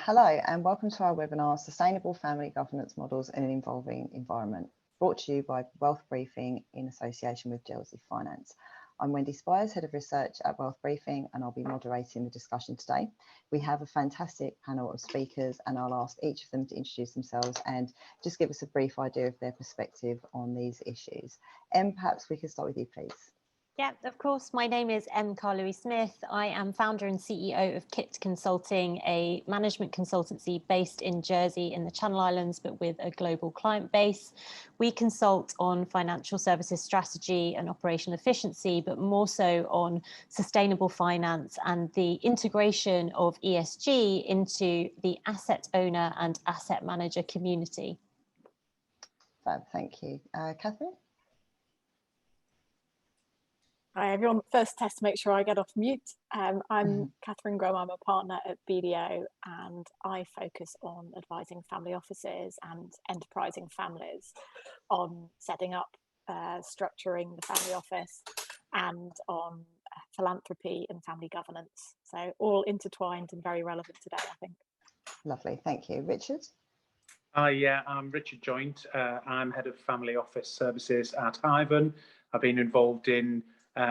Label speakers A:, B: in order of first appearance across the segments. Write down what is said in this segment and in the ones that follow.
A: Hello and welcome to our webinar, Sustainable Family Governance Models in an Evolving Environment, brought to you by Wealth Briefing in association with Jersey Finance. I'm Wendy Spires, Head of Research at Wealth Briefing, and I'll be moderating the discussion today. We have a fantastic panel of speakers and I'll ask each of them to introduce themselves and just give us a brief idea of their perspective on these issues. Em, perhaps we could start with you, please.
B: Yeah, of course. My name is Carl Smith. I am founder and CEO of KIT Consulting, a management consultancy based in Jersey in the Channel Islands, but with a global client base. We consult on financial services strategy and operational efficiency, but more so on sustainable finance and the integration of ESG into the asset owner and asset manager community.
A: Fab, thank you. Catherine?
C: Hi everyone, first test to make sure I get off mute. I'm Catherine Grome, I'm a partner at BDO and I focus on advising family offices and enterprising families on setting up, structuring the family office and on philanthropy and family governance. So all intertwined and very relevant today, I think.
A: Lovely, thank you. Richard?
D: Yeah, I'm Richard Joint. I'm Head of Family Office Services at Ivan. I've been involved in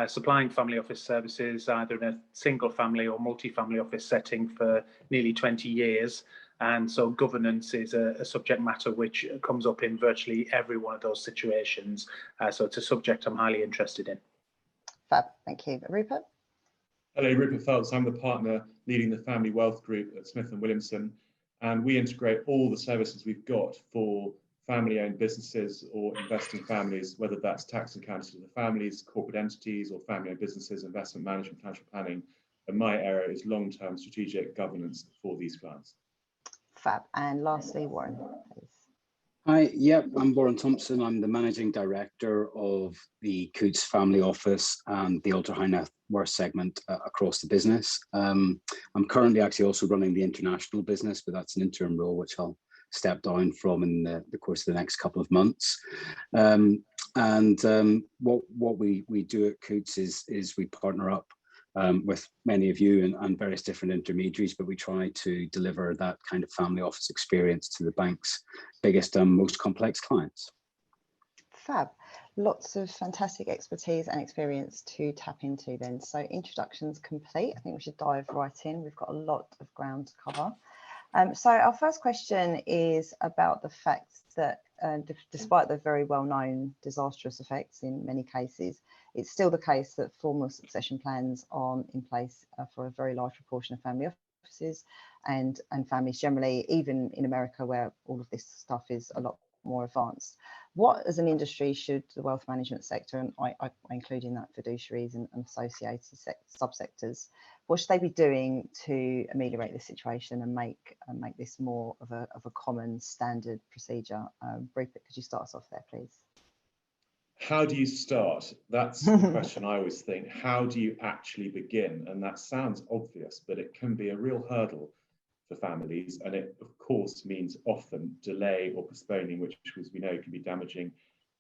D: supplying family office services either in a single family or multi-family office setting for nearly 20 years. And so governance is a subject matter which comes up in virtually every one of those situations. So it's a subject I'm highly interested in.
A: Fab, thank you. Rupert?
E: Hello, Rupert Phelps. I'm the partner leading the Family Wealth Group at Smith & Williamson. And we integrate all the services we've got for family-owned businesses or investing families, whether that's tax accounting to the families, corporate entities, or family-owned businesses, investment management, financial planning. And my area is long-term strategic governance for these clients.
A: Fab. And lastly, Warren, please.
F: Hi, yep, I'm Warren Thompson. I'm the Managing Director of the Coutts Family Office and the Ultra High Net Worth segment across the business. I'm currently actually also running the international business, but that's an interim role which I'll step down from in the course of the next couple of months. What we do at Coutts is we partner up with many of you and various different intermediaries, but we try to deliver that kind of family office experience to the bank's biggest and most complex clients.
A: Fab. Lots of fantastic expertise and experience to tap into then. So introductions complete. I think we should dive right in. We've got a lot of ground to cover. So our first question is about the fact that despite the very well-known disastrous effects in many cases, it's still the case that formal succession plans aren't in place for a very large proportion of family offices and families generally, even in America where all of this stuff is a lot more advanced. What as an industry should the wealth management sector, and I include in that fiduciaries and associated subsectors, what should they be doing to ameliorate this situation and make this more of a common standard procedure? Rupert, could you start us off there, please?
E: How do you start? That's the question I always think. How do you actually begin? And that sounds obvious, but it can be a real hurdle for families, and it of course means often delay or postponing, which as we know can be damaging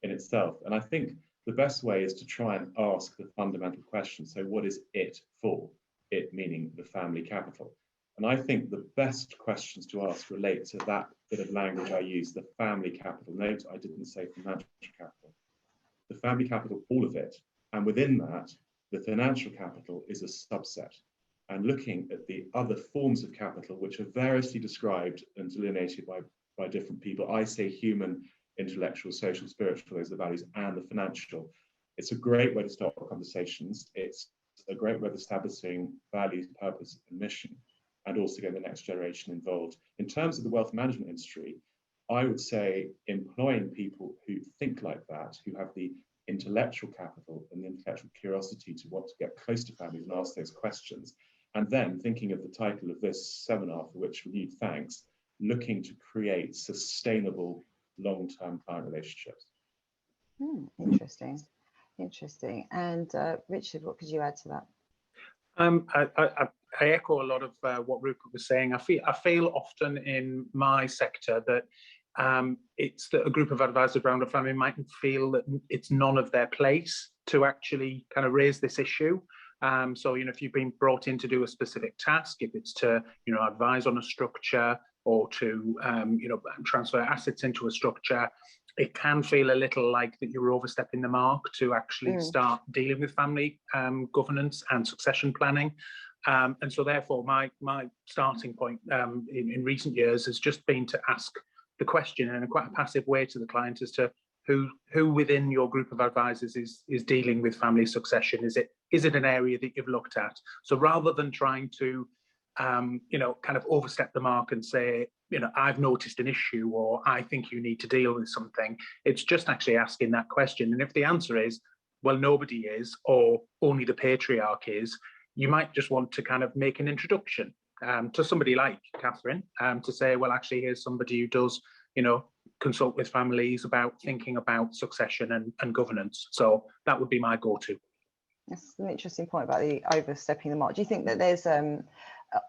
E: in itself. And I think the best way is to try and ask the fundamental question. So what is it for? It meaning the family capital. And I think the best questions to ask relate to that bit of language I use, the family capital. Note, I didn't say financial capital. The family capital, all of it. And within that, the financial capital is a subset. And looking at the other forms of capital, which are variously described and delineated by different people. I say human, intellectual, social, spiritual, those are the values, and the financial. It's a great way to start conversations. It's a great way of establishing values, purpose, and mission, and also get the next generation involved. In terms of the wealth management industry, I would say employing people who think like that, who have the intellectual capital and the intellectual curiosity to want to get close to families and ask those questions. And then thinking of the title of this seminar, for which renewed thanks, looking to create sustainable long-term client relationships.
A: Interesting. And Richard, what could you add to that?
D: I echo a lot of what Rupert was saying. I feel often in my sector that it's that a group of advisors around a family might feel that it's none of their place to actually kind of raise this issue. So, if you've been brought in to do a specific task, if it's to, advise on a structure or to, transfer assets into a structure, it can feel a little like that you're overstepping the mark to actually start dealing with family governance and succession planning. And so therefore, my starting point in recent years has just been to ask the question in quite a passive way to the client as to who within your group of advisors is dealing with family succession. Is it an area that you've looked at? So rather than trying to kind of overstep the mark and say, I've noticed an issue or I think you need to deal with something, it's just actually asking that question. And if the answer is, well, nobody is, or only the patriarch is, you might just want to kind of make an introduction to somebody like Catherine to say, well, actually, here's somebody who does, consult with families about thinking about succession and governance. So that would be my go-to.
A: That's an interesting point about the overstepping the mark. Do you think that there's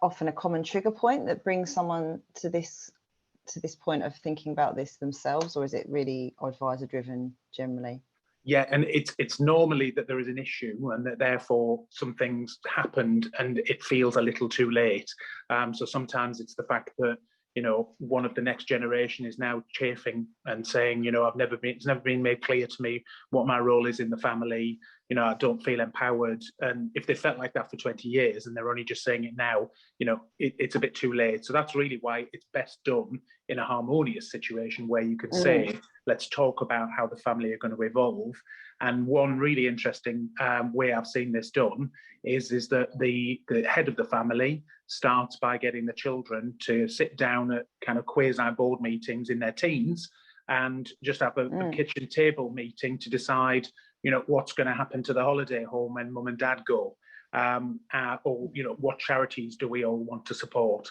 A: often a common trigger point that brings someone to this point of thinking about this themselves, or is it really advisor driven generally?
D: Yeah, and it's normally that there is an issue and that therefore some things happened and it feels a little too late. So sometimes it's the fact that, one of the next generation is now chafing and saying, it's never been made clear to me what my role is in the family. I don't feel empowered. And if they felt like that for 20 years and they're only just saying it now, it's a bit too late. So that's really why it's best done in a harmonious situation where you can say, let's talk about how the family are going to evolve. And one really interesting way I've seen this done is that the head of the family starts by getting the children to sit down at kind of quasi board meetings in their teens and just have a kitchen table meeting to decide, what's going to happen to the holiday home when mum and dad go, or, what charities do we all want to support?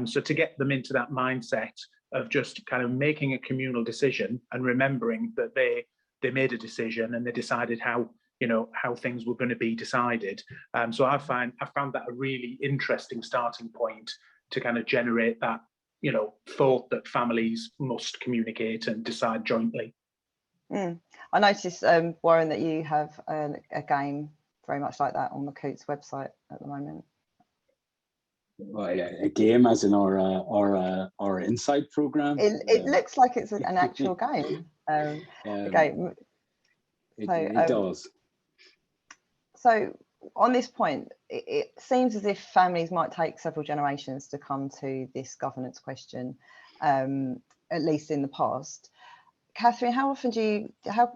D: So to get them into that mindset of just kind of making a communal decision and remembering that they made a decision and they decided how things were going to be decided. So I found that a really interesting starting point to kind of generate that, thought that families must communicate and decide jointly.
A: I noticed, Warren, that you have a game very much like that on the Coutts website at the moment.
F: Well, yeah, a game as in our Insight program.
A: It looks like it's an actual game.
F: It does.
A: So on this point, it seems as if families might take several generations to come to this governance question, at least in the past. Catherine, how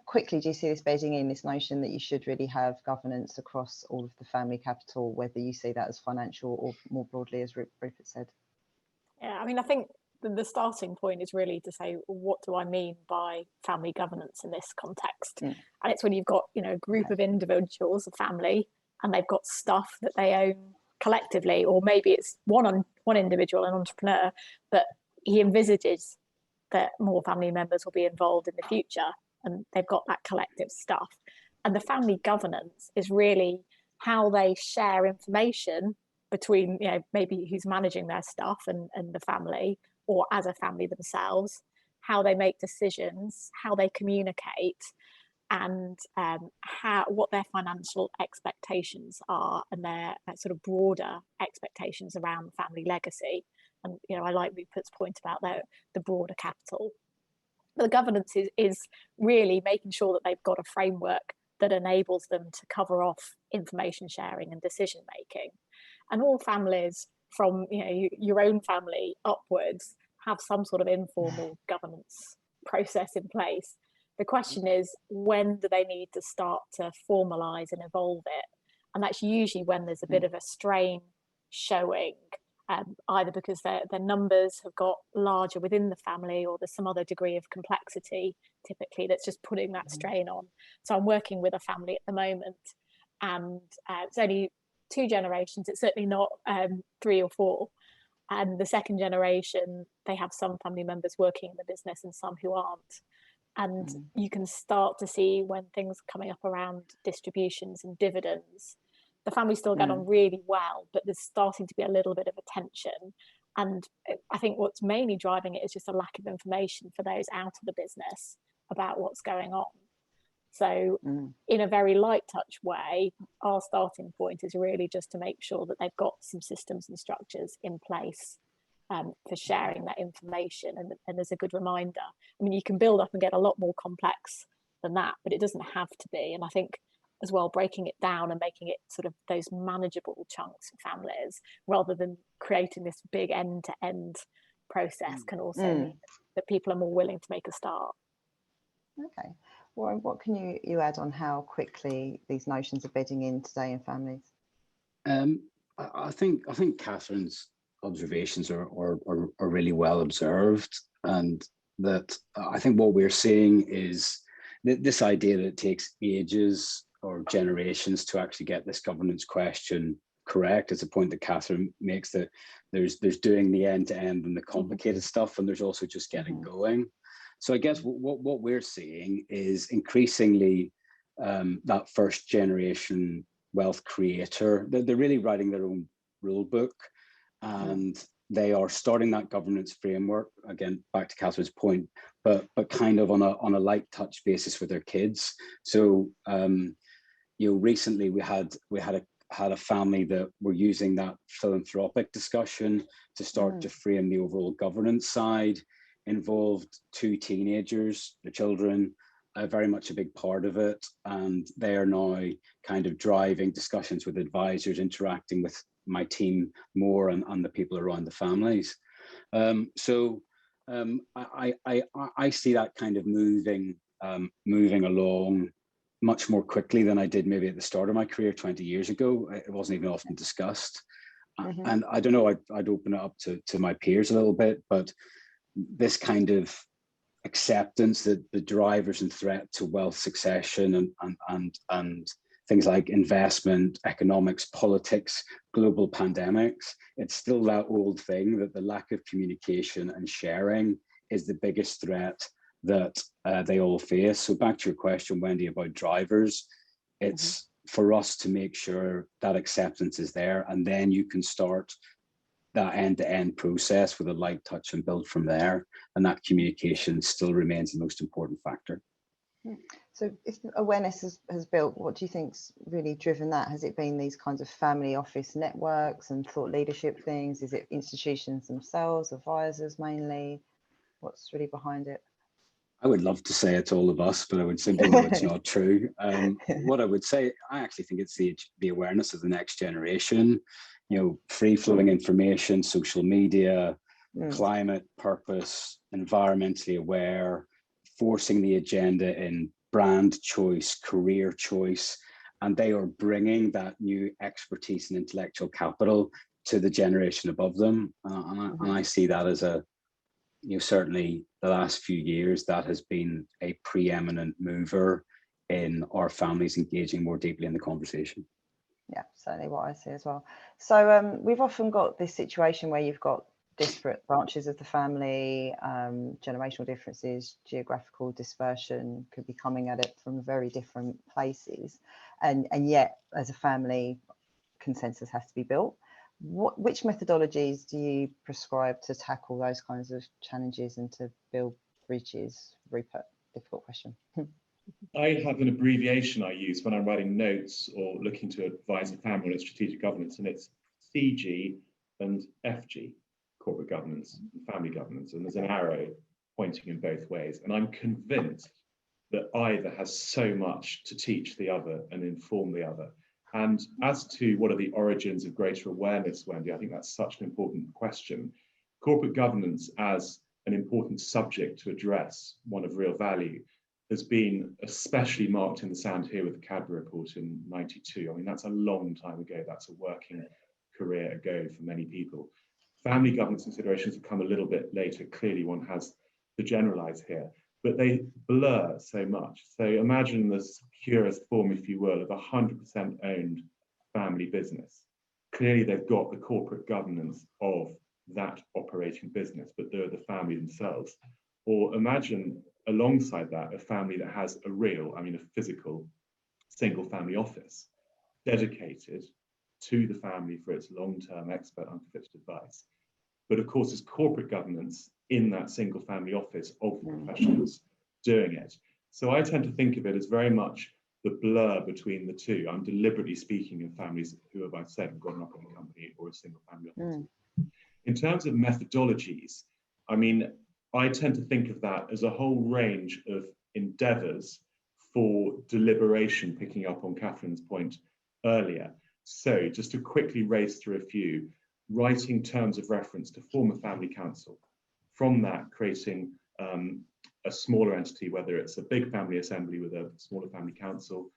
A: quickly do you see this bedding in, this notion that you should really have governance across all of the family capital, whether you see that as financial or more broadly, as Rupert said?
C: Yeah, I mean, I think the starting point is really to say, what do I mean by family governance in this context? And it's when you've got, a group of individuals, a family, and they've got stuff that they own collectively, or maybe it's one individual, an entrepreneur, but he envisages that more family members will be involved in the future and they've got that collective stuff. And the family governance is really how they share information between, maybe who's managing their stuff and the family, or as a family themselves, how they make decisions, how they communicate, and what their financial expectations are, and their sort of broader expectations around family legacy. And I like Rupert's point about the broader capital. The governance is really making sure that they've got a framework that enables them to cover off information sharing and decision making. And all families, from your own family upwards, have some sort of informal governance process in place. The question is, when do they need to start to formalise and evolve it? And that's usually when there's a bit of a strain showing, either because their numbers have got larger within the family, or there's some other degree of complexity typically that's just putting that strain on. So I'm working with a family at the moment, and it's only 2 generations. It's certainly not 3 or 4. And the second generation, they have some family members working in the business and some who aren't. And you can start to see when things are coming up around distributions and dividends, the family still get on really well, but there's starting to be a little bit of a tension. And I think what's mainly driving it is just a lack of information for those out of the business about what's going on. So in a very light touch way, our starting point is really just to make sure that they've got some systems and structures in place for sharing that information. And as a good reminder, I mean, you can build up and get a lot more complex than that, but it doesn't have to be. And I think as well, breaking it down and making it sort of those manageable chunks for families, rather than creating this big end-to-end process, can also mean that people are more willing to make a start.
A: Okay. Well, what can you add on how quickly these notions are bedding in today in families?
F: I think Catherine's observations are really well observed, and that I think what we're seeing is this idea that it takes ages or generations to actually get this governance question correct. It's a point that Catherine makes, that there's doing the end to end and the complicated stuff, and there's also just getting going. So I guess what we're seeing is increasingly that first generation wealth creator, they're really writing their own rule book, and they are starting that governance framework, again, back to Catherine's point, but kind of on a light touch basis with their kids. So recently we had a family that were using that philanthropic discussion to start to frame the overall governance side. Involved 2 teenagers, the children, very much a big part of it, and they are now kind of driving discussions with advisors, interacting with my team more and the people around the families. I see that kind of moving along much more quickly than I did maybe at the start of my career 20 years ago. It wasn't even often discussed. And I don't know, I'd open it up to my peers a little bit, but this kind of acceptance that the drivers and threat to wealth succession and things like investment, economics, politics, global pandemics, it's still that old thing that the lack of communication and sharing is the biggest threat that they all face. So back to your question, Wendy, about drivers, it's for us to make sure that acceptance is there, and then you can start that end-to-end process with a light touch and build from there. And that communication still remains the most important factor.
A: So if awareness has built, what do you think's really driven that? Has it been these kinds of family office networks and thought leadership things? Is it institutions themselves, advisors mainly? What's really behind it?
F: I would love to say it's all of us, but I would simply know it's not true. What I would say, I actually think it's the awareness of the next generation. Free-flowing information, social media, climate, purpose, environmentally aware, forcing the agenda in brand choice, career choice, and they are bringing that new expertise and intellectual capital to the generation above them. And I see that as certainly the last few years, that has been a preeminent mover in our families engaging more deeply in the conversation.
A: Yeah, certainly what I see as well. So we've often got this situation where you've got disparate branches of the family, generational differences, geographical dispersion, could be coming at it from very different places. And yet, as a family, consensus has to be built. Which methodologies do you prescribe to tackle those kinds of challenges and to build bridges? Rupert, difficult question.
E: I have an abbreviation I use when I'm writing notes or looking to advise a family on its strategic governance, and it's CG and FG, corporate governance and family governance, and there's an arrow pointing in both ways. And I'm convinced that either has so much to teach the other and inform the other. And as to what are the origins of greater awareness, Wendy, I think that's such an important question. Corporate governance as an important subject to address, one of real value, has been especially marked in the sand here with the Cadbury report in '92. I mean, that's a long time ago. That's a working career ago for many people. Family governance considerations have come a little bit later. Clearly, one has to generalize here, but they blur so much. So imagine the purest form, if you will, of 100% owned family business. Clearly, they've got the corporate governance of that operating business, but they're the family themselves. Or imagine alongside that, a family that has a physical single family office dedicated to the family for its long-term expert unconflicted advice. But of course, there's corporate governance in that single family office of the professionals doing it. So I tend to think of it as very much the blur between the two. I'm deliberately speaking of families who, as I've said, have got an operating company or a single family office. In terms of methodologies, I mean, I tend to think of that as a whole range of endeavours for deliberation, picking up on Catherine's point earlier. So just to quickly race through a few, writing terms of reference to form a family council. From that, creating a smaller entity, whether it's a big family assembly with a smaller family council,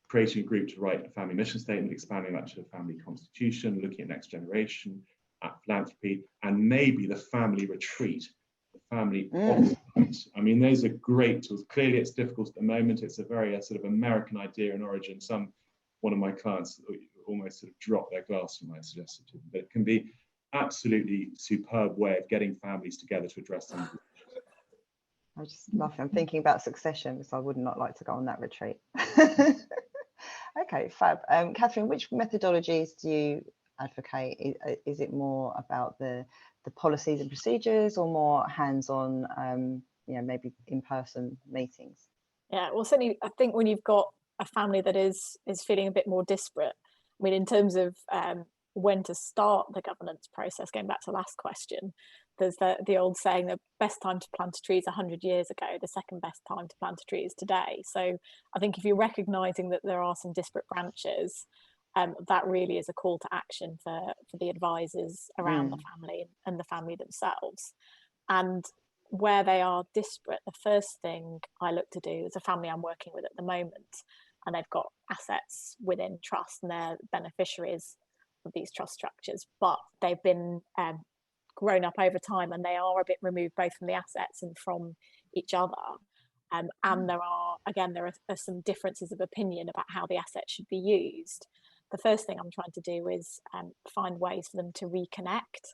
E: creating a group to write a family mission statement, expanding that to a family constitution, looking at next generation, at philanthropy, and maybe the family retreat, the family office. I mean, those are great tools. Clearly, it's difficult at the moment. It's a very sort of American idea in origin. One of my clients almost sort of dropped their glass when I suggested to them, but it can be absolutely superb way of getting families together to address some of the issues.
A: I just love it. I'm thinking about succession, so I would not like to go on that retreat. Okay, fab. Catherine, which methodologies do you advocate? Is it more about the policies and procedures, or more hands-on, maybe in-person meetings?
C: Yeah, well, certainly I think when you've got a family that is feeling a bit more disparate, I mean, in terms of when to start the governance process, going back to the last question, there's the old saying, the best time to plant a tree is 100 years ago, the second best time to plant a tree is today. So I think if you're recognising that there are some disparate branches, that really is a call to action for the advisors around the family and the family themselves. And where they are disparate, the first thing I look to do is a family I'm working with at the moment, and they've got assets within trust and they're beneficiaries of these trust structures, but they've been grown up over time and they are a bit removed both from the assets and from each other. And there are some differences of opinion about how the assets should be used. The first thing I'm trying to do is find ways for them to reconnect,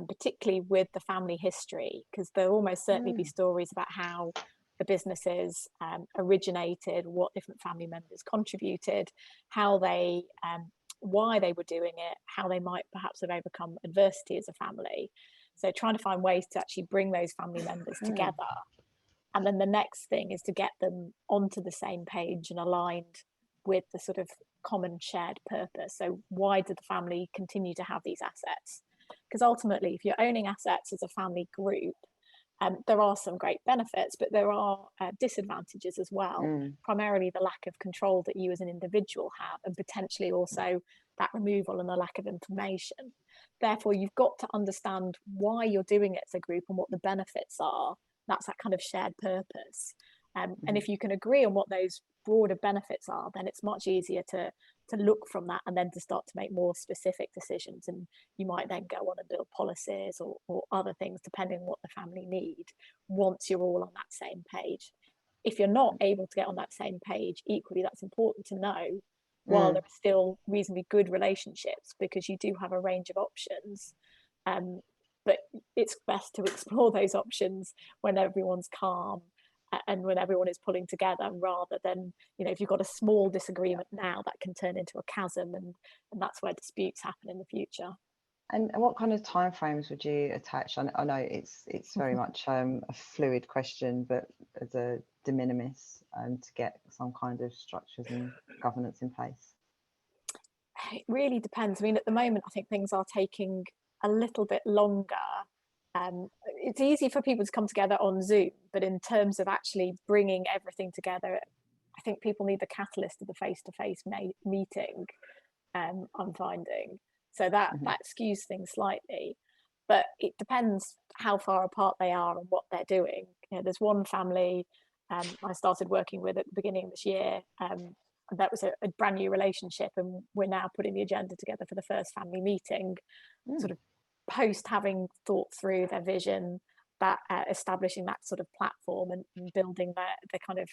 C: particularly with the family history, because there'll almost certainly be stories about how the businesses originated, what different family members contributed, how they why they were doing it, how they might perhaps have overcome adversity as a family. So trying to find ways to actually bring those family members together. And then the next thing is to get them onto the same page and aligned with the sort of common shared purpose. So why did the family continue to have these assets? Because ultimately, if you're owning assets as a family group, there are some great benefits, but there are disadvantages as well. Primarily the lack of control that you as an individual have, and potentially also that removal and the lack of information. Therefore, you've got to understand why you're doing it as a group and what the benefits are. That's that kind of shared purpose. And if you can agree on what those broader benefits are, then it's much easier to look from that and then to start to make more specific decisions. And you might then go on and build policies or other things, depending on what the family need, once you're all on that same page. If you're not able to get on that same page, equally, that's important to know while there are still reasonably good relationships, because you do have a range of options. But it's best to explore those options when everyone's calm and when everyone is pulling together, rather than, if you've got a small disagreement now, that can turn into a chasm, and that's where disputes happen in the future.
A: And what kind of timeframes would you attach? I know it's very much a fluid question, but as a de minimis to get some kind of structures and governance in place.
C: It really depends. I mean, at the moment, I think things are taking a little bit longer. It's easy for people to come together on Zoom, but in terms of actually bringing everything together, I think people need the catalyst of the face-to-face meeting, I'm finding. So that skews things slightly, but it depends how far apart they are and what they're doing. There's one family I started working with at the beginning of this year, and that was a brand new relationship, and we're now putting the agenda together for the first family meeting, sort of post having thought through their vision, that establishing that sort of platform and building the kind of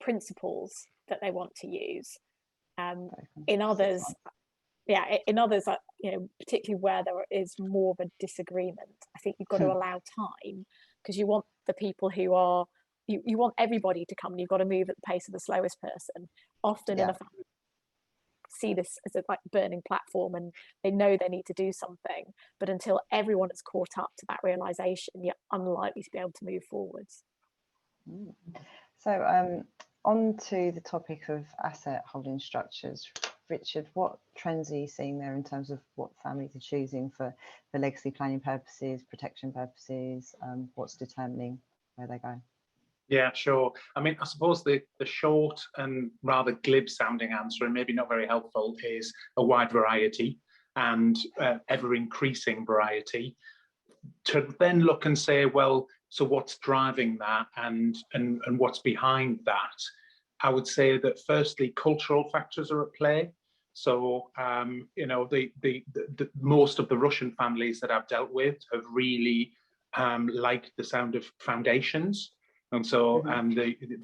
C: principles that they want to use. In others, particularly where there is more of a disagreement, I think you've got to allow time, because you want the people who are, you want everybody to come, and you've got to move at the pace of the slowest person. Often in a family, see this as a burning platform, and they know they need to do something, but until everyone is caught up to that realization, you're unlikely to be able to move forwards.
A: So on to the topic of asset holding structures. Richard, what trends are you seeing there in terms of what families are choosing for legacy planning purposes, protection purposes? What's determining where they go?
D: Yeah, sure. I mean, I suppose the short and rather glib sounding answer, and maybe not very helpful, is a wide variety and ever increasing variety. To then look and say, well, so what's driving that and what's behind that? I would say that firstly, cultural factors are at play. So, you know, the most of the Russian families that I've dealt with have really liked the sound of foundations. And so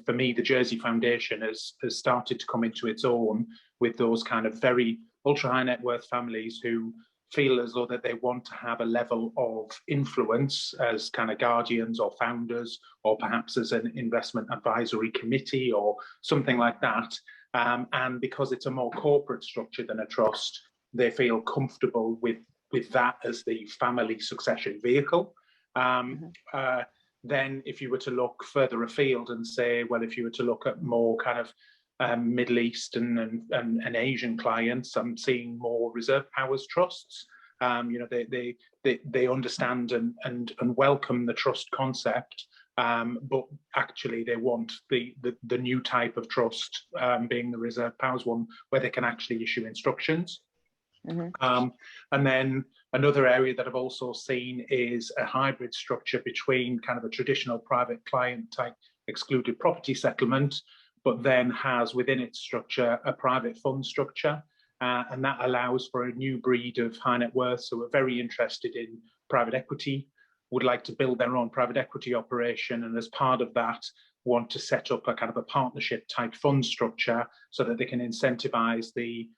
D: for me, the Jersey Foundation has started to come into its own with those kind of very ultra high net worth families who feel as though that they want to have a level of influence as kind of guardians or founders, or perhaps as an investment advisory committee or something like that. And because it's a more corporate structure than a trust, they feel comfortable with that as the family succession vehicle. Then if you were to look further afield and say, well, if you were to look at more kind of Middle Eastern and Asian clients, I'm seeing more reserve powers trusts. You know, they understand and welcome the trust concept, but actually they want the new type of trust, being the reserve powers one, where they can actually issue instructions. And then another area that I've also seen is a hybrid structure between kind of a traditional private client type excluded property settlement, but then has within its structure a private fund structure. And that allows for a new breed of high net worth who are very interested in private equity, would like to build their own private equity operation, and as part of that want to set up a kind of a partnership type fund structure so that they can incentivize the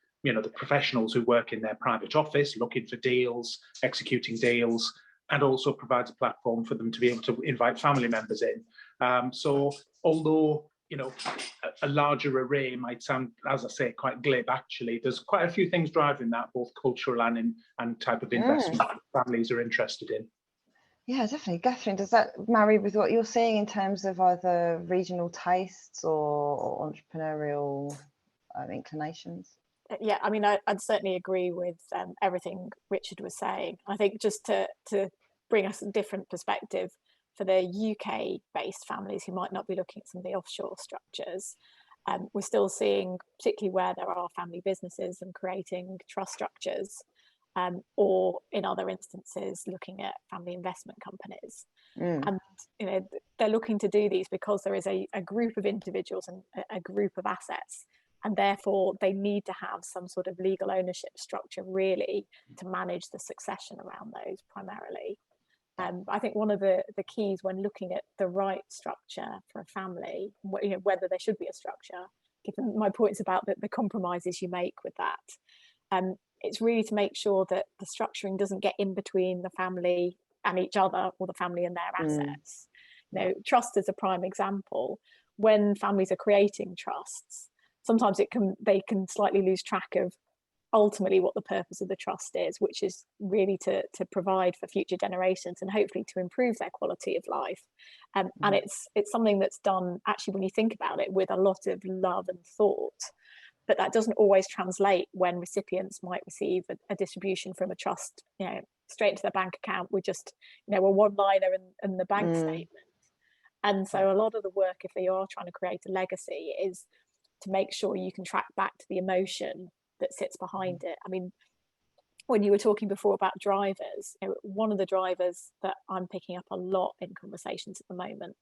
D: professionals who work in their private office, looking for deals, executing deals, and also provides a platform for them to be able to invite family members in. So although, you know, a larger array might sound, as I say, quite glib, actually, there's quite a few things driving that, both cultural and type of investment families are interested in.
A: Yeah, definitely. Catherine, does that marry with what you're seeing in terms of either regional tastes or entrepreneurial inclinations?
C: Yeah, I mean, I'd certainly agree with everything Richard was saying. I think just to bring us a different perspective, for the UK-based families who might not be looking at some of the offshore structures, we're still seeing, particularly where there are family businesses, and creating trust structures, or in other instances, looking at family investment companies. And you know, they're looking to do these because there is a group of individuals and a group of assets, and therefore they need to have some sort of legal ownership structure really to manage the succession around those primarily. I think one of the keys when looking at the right structure for a family, you know, whether there should be a structure, given my points about the compromises you make with that, it's really to make sure that the structuring doesn't get in between the family and each other, or the family and their assets. You know, trust is a prime example. When families are creating trusts, sometimes they can slightly lose track of ultimately what the purpose of the trust is, which is really to provide for future generations and hopefully to improve their quality of life. And it's something that's done, actually, when you think about it, with a lot of love and thought. But that doesn't always translate when recipients might receive a distribution from a trust, you know, straight into their bank account with just, you know, a one-liner and the bank statement. And so a lot of the work, if they are trying to create a legacy, is to make sure you can track back to the emotion that sits behind it. I mean, when you were talking before about drivers, you know, one of the drivers that I'm picking up a lot in conversations at the moment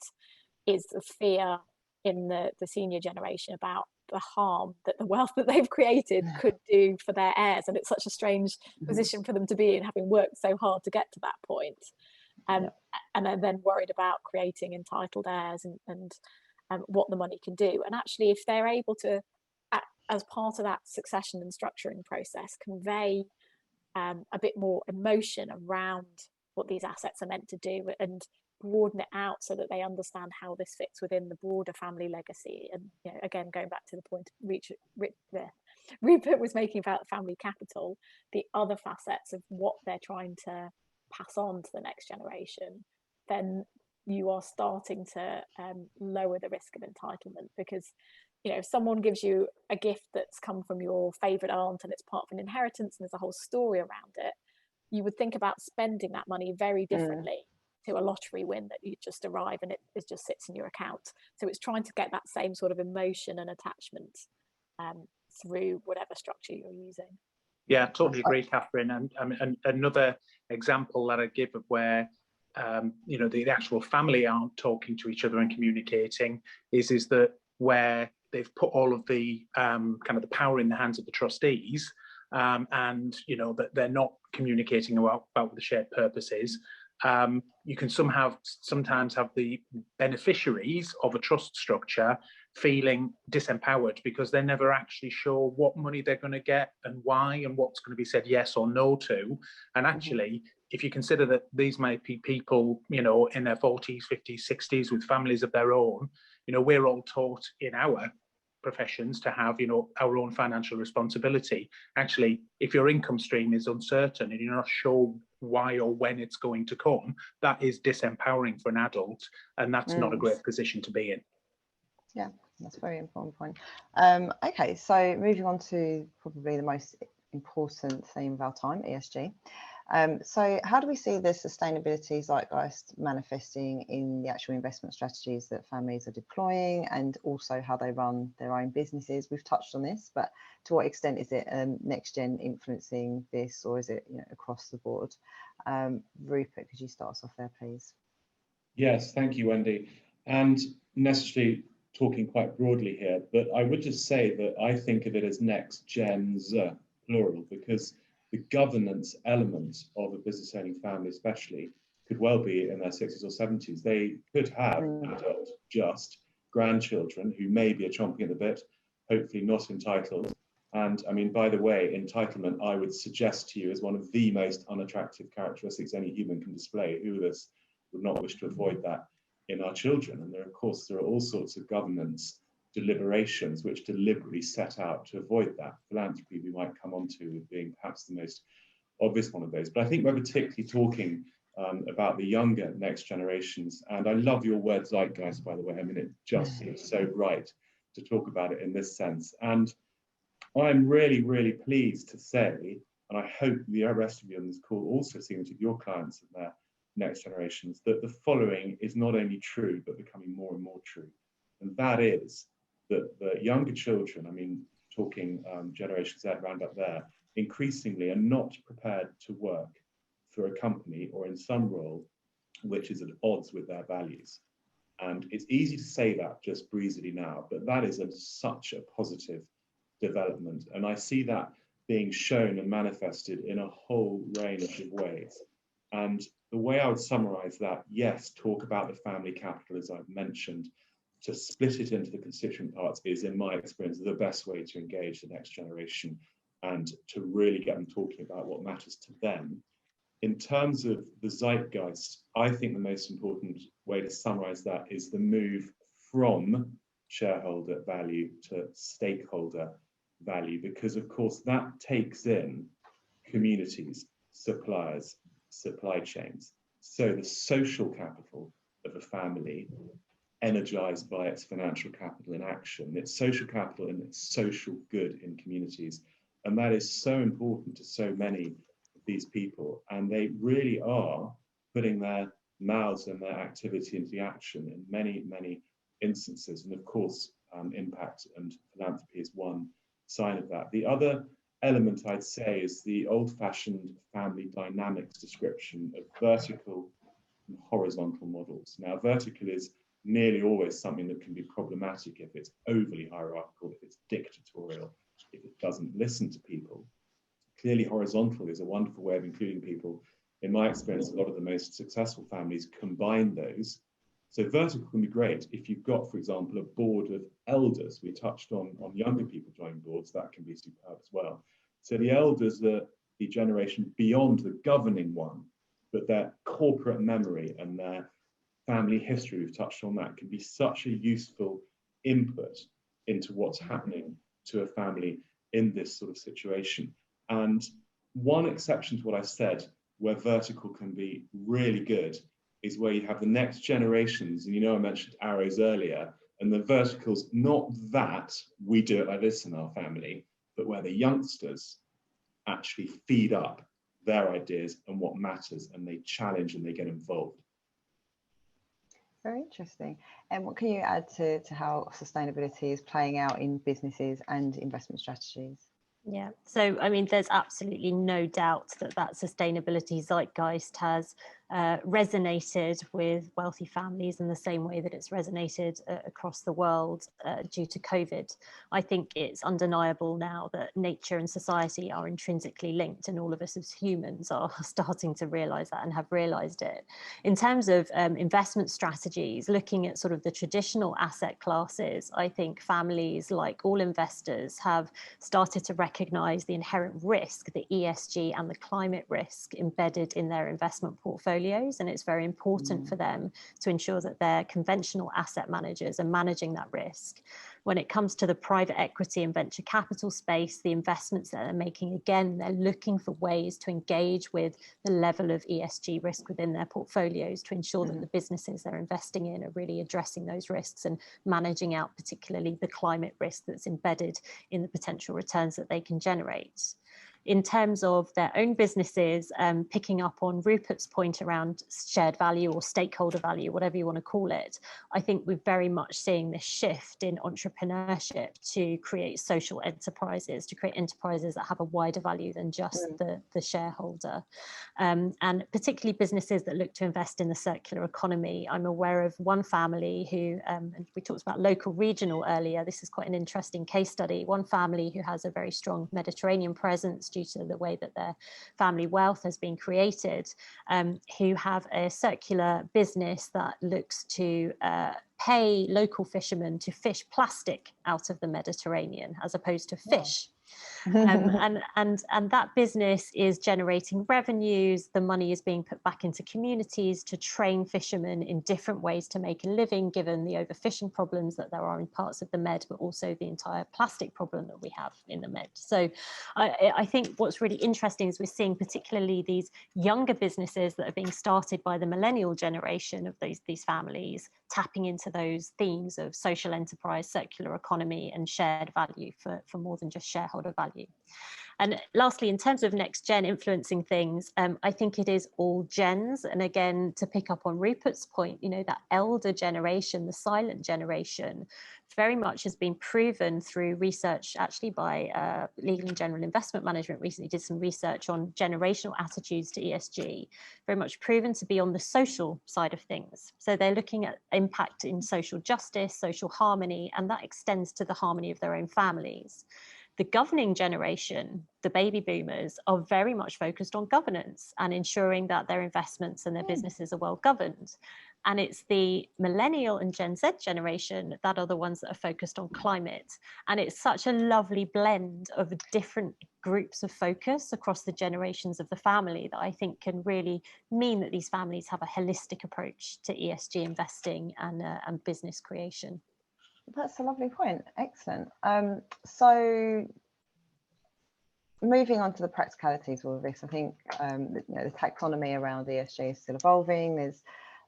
C: is the fear in the senior generation about the harm that the wealth that they've created could do for their heirs. And it's such a strange position for them to be in, having worked so hard to get to that point. And are then worried about creating entitled heirs and what the money can do. And actually, if they're able to, as part of that succession and structuring process, convey a bit more emotion around what these assets are meant to do, and broaden it out so that they understand how this fits within the broader family legacy. And you know, again, going back to the point Rupert was making about family capital, the other facets of what they're trying to pass on to the next generation, then you are starting to lower the risk of entitlement. Because, you know, if someone gives you a gift that's come from your favorite aunt and it's part of an inheritance and there's a whole story around it, you would think about spending that money very differently to a lottery win that you just arrive and it just sits in your account. So it's trying to get that same sort of emotion and attachment through whatever structure you're using.
D: Yeah, I totally agree, Catherine. And another example that I give of where you know, the actual family aren't talking to each other and communicating is that where they've put all of the kind of the power in the hands of the trustees, and you know that they're not communicating about what the shared purpose is. You can sometimes have the beneficiaries of a trust structure feeling disempowered because they're never actually sure what money they're going to get and why and what's going to be said yes or no to. And actually, if you consider that these might be people, you know, in their 40s, 50s, 60s with families of their own, you know, we're all taught in our professions to have, you know, our own financial responsibility. Actually, if your income stream is uncertain and you're not sure why or when it's going to come, that is disempowering for an adult, and that's not a great position to be in.
A: Yeah, that's a very important point. Okay, so moving on to probably the most important theme of our time, ESG. So how do we see the sustainability zeitgeist manifesting in the actual investment strategies that families are deploying, and also how they run their own businesses? We've touched on this, but to what extent is it next gen influencing this, or is it, you know, across the board? Rupert, could you start us off there, please?
E: Yes, thank you, Wendy. And necessarily talking quite broadly here, but I would just say that I think of it as next gens, plural, because the governance element of a business owning family especially could well be in their 60s or 70s. They could have adult, just grandchildren who maybe are chomping at the bit, hopefully not entitled. And I mean, by the way, entitlement, I would suggest to you, is one of the most unattractive characteristics any human can display. Who of us would not wish to avoid that in our children? And there, of course, there are all sorts of governance deliberations which deliberately set out to avoid that. Philanthropy we might come on to being perhaps the most obvious one of those. But I think we're particularly talking about the younger next generations. And I love your word zeitgeist, by the way. I mean, it just seems so right to talk about it in this sense. And I'm really, really pleased to say, and I hope the rest of you on this call also seeing it with your clients and their next generations, that the following is not only true, but becoming more and more true. And that is that the younger children, I mean, talking Generation Z round up there, increasingly are not prepared to work for a company or in some role which is at odds with their values. And it's easy to say that just breezily now, but that is such a positive development. And I see that being shown and manifested in a whole range of ways. And the way I would summarize that, yes, talk about the family capital, as I've mentioned, to split it into the constituent parts is, in my experience, the best way to engage the next generation and to really get them talking about what matters to them. In terms of the zeitgeist, I think the most important way to summarize that is the move from shareholder value to stakeholder value, because of course that takes in communities, suppliers, supply chains. So the social capital of a family, energized by its financial capital in action, its social capital and its social good in communities. And that is so important to so many of these people. And they really are putting their mouths and their activity into the action in many, many instances. And of course, impact and philanthropy is one sign of that. The other element I'd say is the old-fashioned family dynamics description of vertical and horizontal models. Now, vertical is nearly always something that can be problematic if it's overly hierarchical, if it's dictatorial, if it doesn't listen to people. Clearly, horizontal is a wonderful way of including people. In my experience, a lot of the most successful families combine those. So vertical can be great if you've got, for example, a board of elders. We touched on younger people joining boards. That can be superb as well. So the elders are the generation beyond the governing one, but their corporate memory and their family history, we've touched on that, can be such a useful input into what's happening to a family in this sort of situation. And one exception to what I said, where vertical can be really good, is where you have the next generations, and I mentioned arrows earlier, and the verticals, not that we do it like this in our family, but where the youngsters actually feed up their ideas and what matters, and they challenge and they get involved.
A: Very interesting. And what can you add to how sustainability is playing out in businesses and investment strategies?
B: Yeah, so I mean, there's absolutely no doubt that sustainability zeitgeist has resonated with wealthy families in the same way that it's resonated across the world due to COVID. I think it's undeniable now that nature and society are intrinsically linked, and all of us as humans are starting to realise that and have realised it. In terms of investment strategies, looking at sort of the traditional asset classes, I think families, like all investors, have started to recognise the inherent risk, the ESG and the climate risk embedded in their investment portfolios, and it's very important for them to ensure that their conventional asset managers are managing that risk. When it comes to the private equity and venture capital space, the investments that they're making, again, they're looking for ways to engage with the level of ESG risk within their portfolios to ensure that the businesses they're investing in are really addressing those risks and managing out particularly the climate risk that's embedded in the potential returns that they can generate. In terms of their own businesses, picking up on Rupert's point around shared value or stakeholder value, whatever you want to call it, I think we're very much seeing this shift in entrepreneurship to create social enterprises, to create enterprises that have a wider value than just the shareholder. And particularly businesses that look to invest in the circular economy. I'm aware of one family who, and we talked about local regional earlier, this is quite an interesting case study, one family who has a very strong Mediterranean presence due to the way that their family wealth has been created, who have a circular business that looks to pay local fishermen to fish plastic out of the Mediterranean as opposed to fish. And that business is generating revenues. The money is being put back into communities to train fishermen in different ways to make a living, given the overfishing problems that there are in parts of the Med, but also the entire plastic problem that we have in the Med. So I think what's really interesting is we're seeing particularly these younger businesses that are being started by the millennial generation of these families, tapping into those themes of social enterprise, circular economy, and shared value for more than just shareholder value. And lastly, in terms of next gen influencing things, I think it is all gens. And again, to pick up on Rupert's point, that elder generation, the silent generation, very much has been proven through research actually by Legal and General Investment Management recently did some research on generational attitudes to ESG, very much proven to be on the social side of things. So they're looking at impact in social justice, social harmony, and that extends to the harmony of their own families. The governing generation, the baby boomers, are very much focused on governance and ensuring that their investments and their businesses are well governed. And it's the millennial and Gen Z generation that are the ones that are focused on climate. And it's such a lovely blend of different groups of focus across the generations of the family that I think can really mean that these families have a holistic approach to ESG investing and business creation.
A: That's a lovely point. Excellent. So moving on to the practicalities of all of this, I think the taxonomy around ESG is still evolving. There's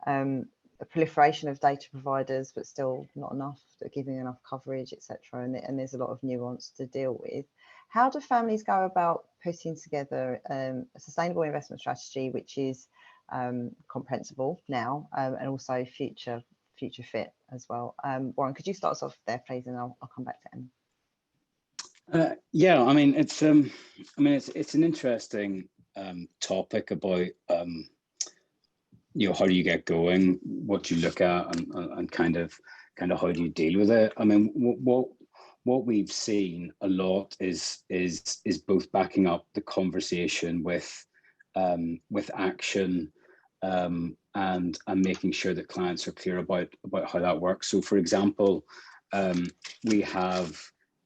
A: a proliferation of data providers, but still not enough that are giving enough coverage, etc. And there's a lot of nuance to deal with. How do families go about putting together a sustainable investment strategy which is comprehensible now and also future fit as well? Warren, could you start us off there, please, and I'll come back to Em.
F: Yeah, I mean it's an interesting topic about how do you get going, what you look at, and kind of how do you deal with it. I mean, what we've seen a lot is both backing up the conversation with action. And making sure that clients are clear about how that works. So, for example, we have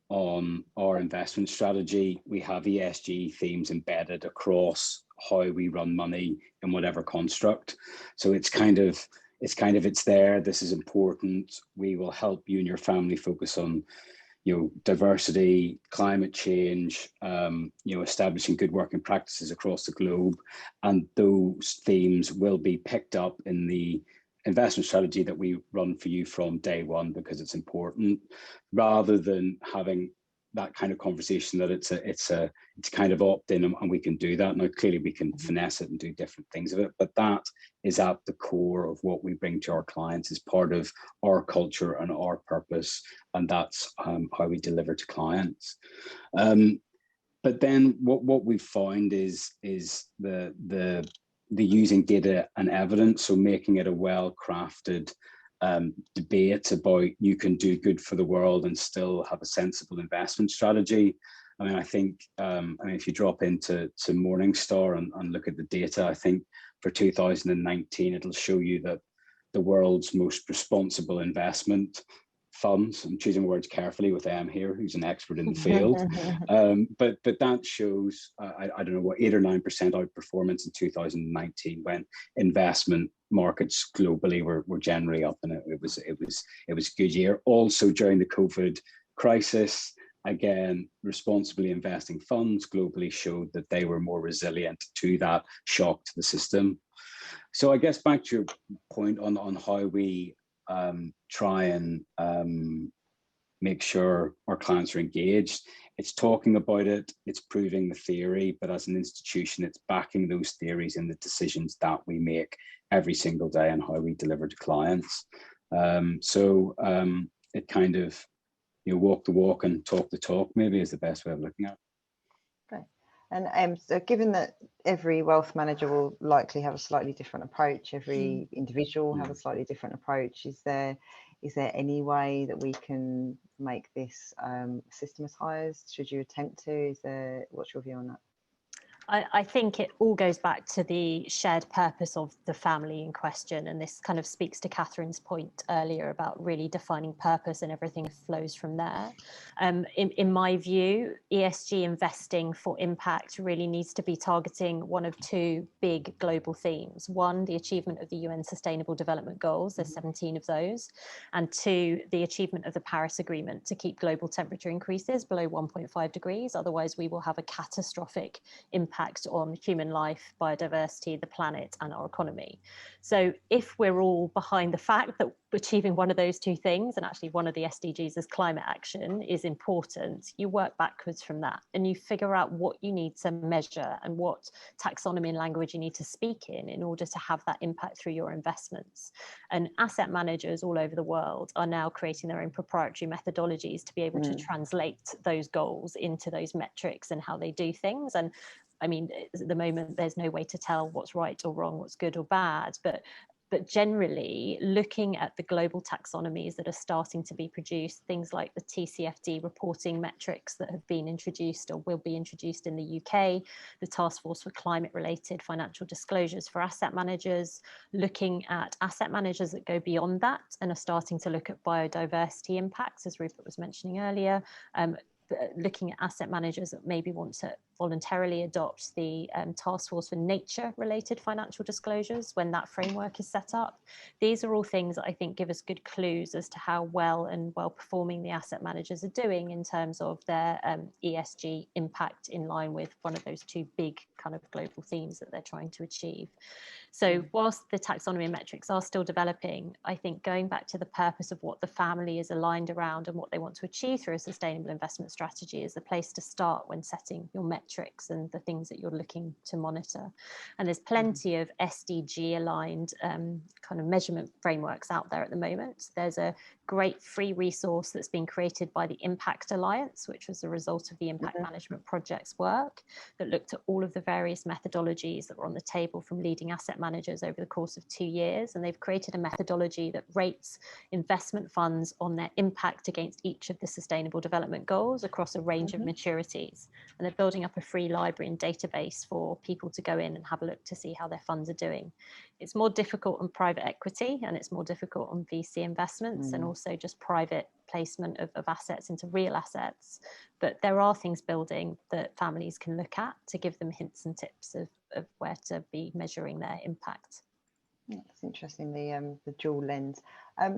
F: on our investment strategy, we have ESG themes embedded across how we run money in whatever construct. So it's there. This is important. We will help you and your family focus on diversity, climate change, establishing good working practices across the globe. And those themes will be picked up in the investment strategy that we run for you from day one, because it's important, rather than having that kind of conversation that it's kind of opt-in and we can do that. Now, clearly we can finesse it and do different things of it, but that is at the core of what we bring to our clients, is part of our culture and our purpose, and that's how we deliver to clients. But then what we've found is the using data and evidence, so making it a well-crafted debate about you can do good for the world and still have a sensible investment strategy. I mean, I think, if you drop into Morningstar and look at the data, I think for 2019, it'll show you that the world's most responsible investment funds, I'm choosing words carefully with M here, who's an expert in the field, but that shows, I don't know, what, 8 or 9% outperformance in 2019, when investment markets globally were generally up, and it was a good year. Also during the COVID crisis, again, responsibly investing funds globally showed that they were more resilient to that shock to the system. So I guess back to your point on how we try and make sure our clients are engaged. It's talking about it, it's proving the theory, but as an institution, it's backing those theories in the decisions that we make every single day and how we deliver to clients. It kind of, walk the walk and talk the talk, maybe, is the best way of looking at it.
A: Great. And so given that every wealth manager will likely have a slightly different approach, every individual will have a slightly different approach, is there any way that we can make this systematized? Should you attempt to? What's your view on that?
B: I think it all goes back to the shared purpose of the family in question, and this kind of speaks to Catherine's point earlier about really defining purpose, and everything flows from there. In my view, ESG investing for impact really needs to be targeting one of two big global themes. One, the achievement of the UN Sustainable Development Goals, there's 17 of those, and two, the achievement of the Paris Agreement to keep global temperature increases below 1.5 degrees. Otherwise, we will have a catastrophic impact on human life, biodiversity, the planet, and our economy. So if we're all behind the fact that achieving one of those two things, and actually one of the SDGs is climate action, is important, you work backwards from that and you figure out what you need to measure and what taxonomy and language you need to speak in order to have that impact through your investments. And asset managers all over the world are now creating their own proprietary methodologies to be able to translate those goals into those metrics and how they do things. And I mean, at the moment, there's no way to tell what's right or wrong, what's good or bad, but generally looking at the global taxonomies that are starting to be produced, things like the TCFD reporting metrics that have been introduced or will be introduced in the UK, the Task Force for Climate Related Financial Disclosures for asset managers, looking at asset managers that go beyond that and are starting to look at biodiversity impacts, as Rupert was mentioning earlier, looking at asset managers that maybe want to voluntarily adopt the Task Force for Nature-related financial disclosures when that framework is set up. These are all things that I think give us good clues as to how well and well-performing the asset managers are doing in terms of their ESG impact in line with one of those two big kind of global themes that they're trying to achieve. So whilst the taxonomy and metrics are still developing, I think going back to the purpose of what the family is aligned around and what they want to achieve through a sustainable investment strategy is the place to start when setting your metrics and the things that you're looking to monitor. And there's plenty of SDG aligned kind of measurement frameworks out there at the moment. There's a great free resource that's been created by the Impact Alliance, which was the result of the Impact Management Project's work, that looked at all of the various methodologies that were on the table from leading asset managers over the course of 2 years. And they've created a methodology that rates investment funds on their impact against each of the Sustainable Development Goals across a range of maturities. And they're building up a free library and database for people to go in and have a look to see how their funds are doing. It's more difficult on private equity and it's more difficult on VC investments and also just private placement of assets into real assets. But there are things building that families can look at to give them hints and tips of where to be measuring their impact.
A: That's interesting, the dual lens.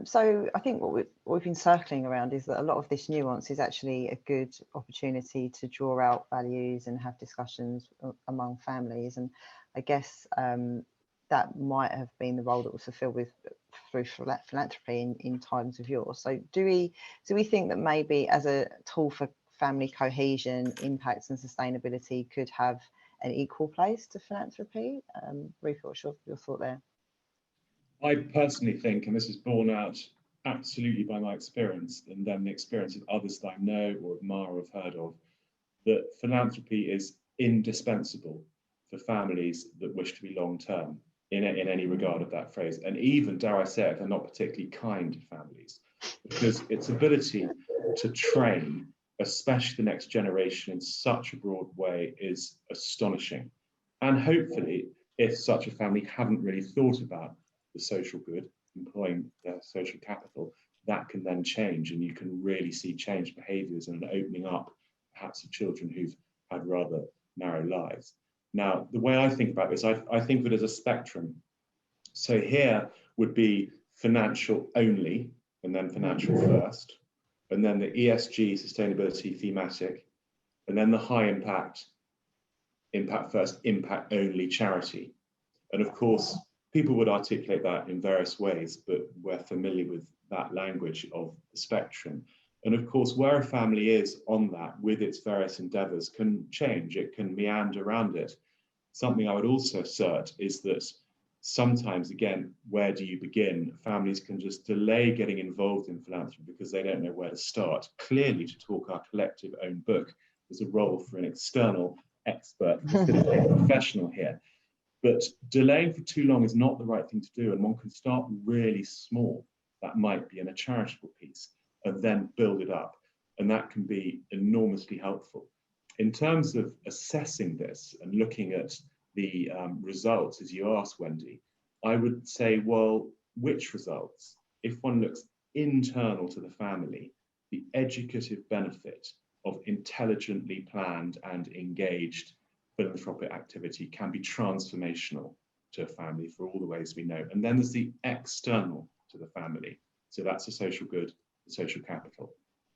A: So I think what we've been circling around is that a lot of this nuance is actually a good opportunity to draw out values and have discussions among families. And I guess that might have been the role that was fulfilled through philanthropy in times of yore. So do we think that maybe as a tool for family cohesion, impacts and sustainability could have an equal place to philanthropy? Rupert, what's your thought there?
E: I personally think, and this is borne out absolutely by my experience and then the experience of others that I know or admire or have heard of, that philanthropy is indispensable for families that wish to be long-term in any regard of that phrase. And even, dare I say it, they're not particularly kind families, because its ability to train, especially the next generation, in such a broad way is astonishing. And hopefully, if such a family haven't really thought about the social good, employing their social capital, that can then change, and you can really see changed behaviours and an opening up, perhaps, of children who've had rather narrow lives. Now, the way I think about this, I think of it as a spectrum. So here would be financial only, and then financial first, and then the ESG, sustainability thematic, and then the high impact, impact first, impact only charity. And of course, people would articulate that in various ways, but we're familiar with that language of the spectrum. And of course, where a family is on that with its various endeavours can change, it can meander around it. Something I would also assert is that sometimes, again, where do you begin? Families can just delay getting involved in philanthropy because they don't know where to start. Clearly, to talk our collective own book, there's a role for an external expert, facilitator, professional here. But delaying for too long is not the right thing to do, and one can start really small. That might be in a charitable piece, and then build it up, and that can be enormously helpful. In terms of assessing this and looking at the results, as you asked, Wendy, I would say, well, which results? If one looks internal to the family, the educative benefit of intelligently planned and engaged philanthropic activity can be transformational to a family for all the ways we know. And then there's the external to the family. So that's the social good, the social capital.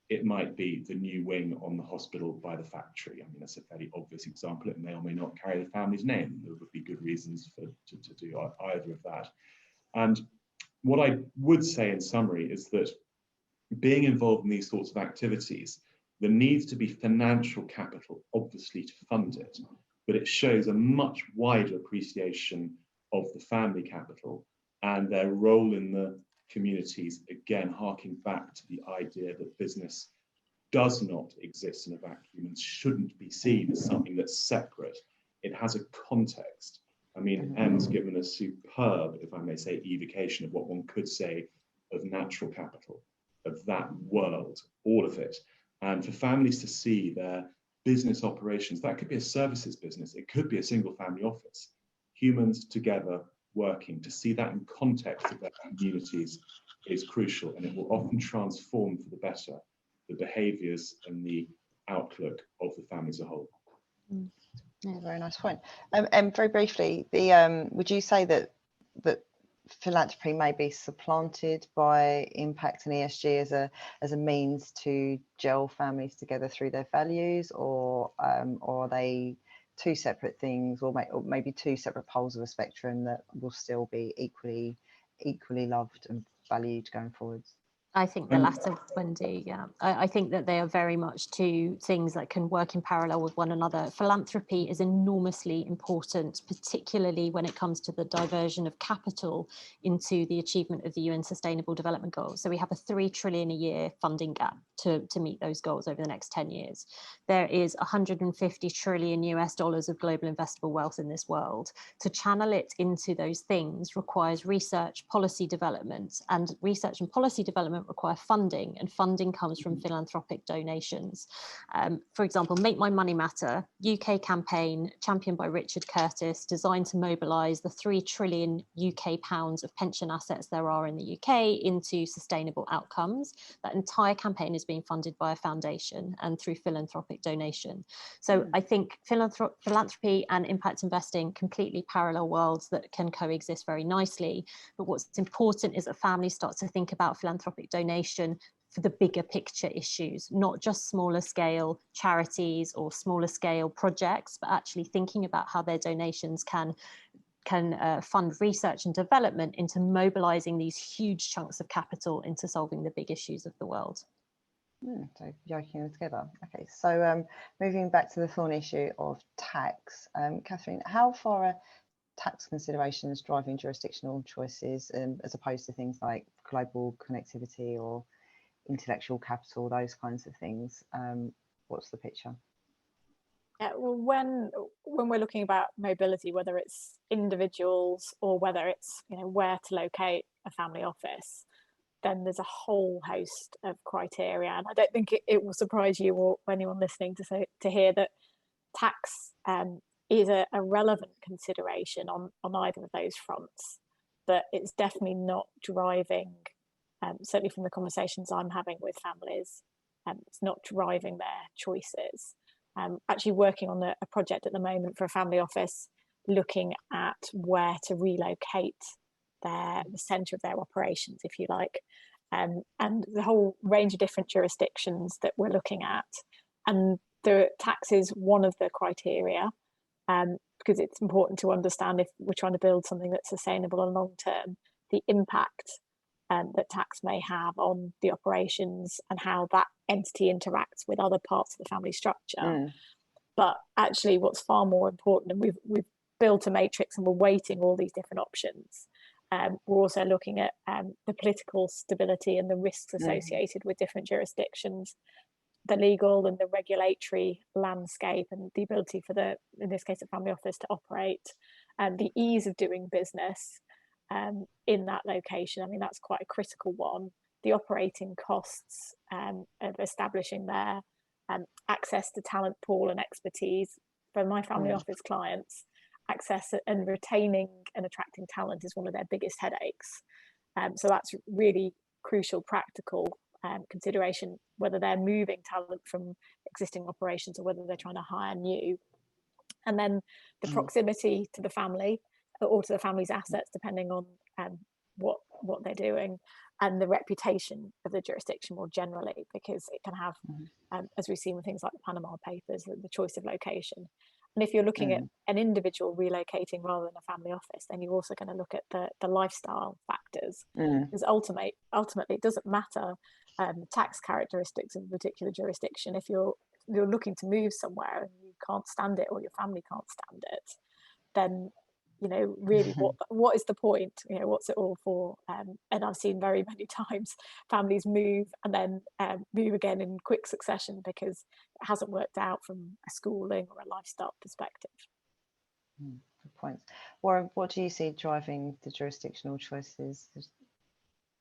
E: It might be the new wing on the hospital by the factory. I mean, that's a fairly obvious example. It may or may not carry the family's name. There would be good reasons to do either of that. And what I would say in summary is that being involved in these sorts of activities, there needs to be financial capital, obviously, to fund it, but it shows a much wider appreciation of the family capital and their role in the communities, again, harking back to the idea that business does not exist in a vacuum and shouldn't be seen as something that's separate. It has a context. I mean, Em's given a superb, if I may say, evocation of what one could say of natural capital, of that world, all of it. And for families to see their business operations, that could be a services business, it could be a single family office, humans together working, to see that in context of their communities is crucial, and it will often transform for the better the behaviours and the outlook of the family as a whole.
A: Yeah, very nice point. And very briefly, would you say that philanthropy may be supplanted by impact and ESG as a means to gel families together through their values, or are they two separate things, or maybe two separate poles of a spectrum that will still be equally loved and valued going forwards?
B: I think the latter, Wendy, yeah. I think that they are very much two things that can work in parallel with one another. Philanthropy is enormously important, particularly when it comes to the diversion of capital into the achievement of the UN Sustainable Development Goals. So we have a $3 trillion a year funding gap to meet those goals over the next 10 years. There is $150 trillion US of global investable wealth in this world. To channel it into those things requires research, policy development, and research and policy development development require funding, and funding comes from philanthropic donations. For example, Make My Money Matter, UK campaign championed by Richard Curtis, designed to mobilise the 3 trillion UK pounds of pension assets there are in the UK into sustainable outcomes. That entire campaign is being funded by a foundation and through philanthropic donation. So I think philanthropy and impact investing, completely parallel worlds that can coexist very nicely. But what's important is that families start to think about philanthropic donation for the bigger picture issues, not just smaller scale charities or smaller scale projects, but actually thinking about how their donations can fund research and development into mobilizing these huge chunks of capital into solving the big issues of the world.
A: So yoking them together. Okay, so moving back to the thorny issue of tax, Catherine, how far are tax considerations driving jurisdictional choices as opposed to things like global connectivity or intellectual capital, those kinds of things? What's the picture?
C: Yeah, well, when we're looking about mobility, whether it's individuals or whether it's where to locate a family office, then there's a whole host of criteria, and I don't think it will surprise you or anyone listening to hear that tax is a relevant consideration on either of those fronts, but it's definitely not driving. Certainly from the conversations I'm having with families, it's not driving their choices. Actually working on a project at the moment for a family office, looking at where to relocate the centre of their operations, if you like, and the whole range of different jurisdictions that we're looking at. And the tax is one of the criteria, because it's important to understand, if we're trying to build something that's sustainable and long term, the impact that tax may have on the operations and how that entity interacts with other parts of the family structure. But actually what's far more important, and we've built a matrix and we're weighting all these different options, we're also looking at the political stability and the risks associated with different jurisdictions, the legal and the regulatory landscape, and the ability for in this case, a family office to operate, and the ease of doing business in that location. I mean, that's quite a critical one. The operating costs of establishing their access to talent pool and expertise for my family office clients. Access and retaining and attracting talent is one of their biggest headaches. So that's really crucial practical consideration, whether they're moving talent from existing operations or whether they're trying to hire new. And then the proximity to the family or to the family's assets, depending on what they're doing, and the reputation of the jurisdiction more generally, because it can have, as we've seen with things like the Panama Papers, the choice of location. And if you're looking at an individual relocating rather than a family office, then you're also going to look at the lifestyle factors. Because ultimately, it doesn't matter the tax characteristics of a particular jurisdiction. If you're looking to move somewhere and you can't stand it, or your family can't stand it, then really what is the point? What's it all for? And I've seen very many times families move and then move again in quick succession because it hasn't worked out from a schooling or a lifestyle perspective.
A: Good points. Warren, what do you see driving the jurisdictional choices?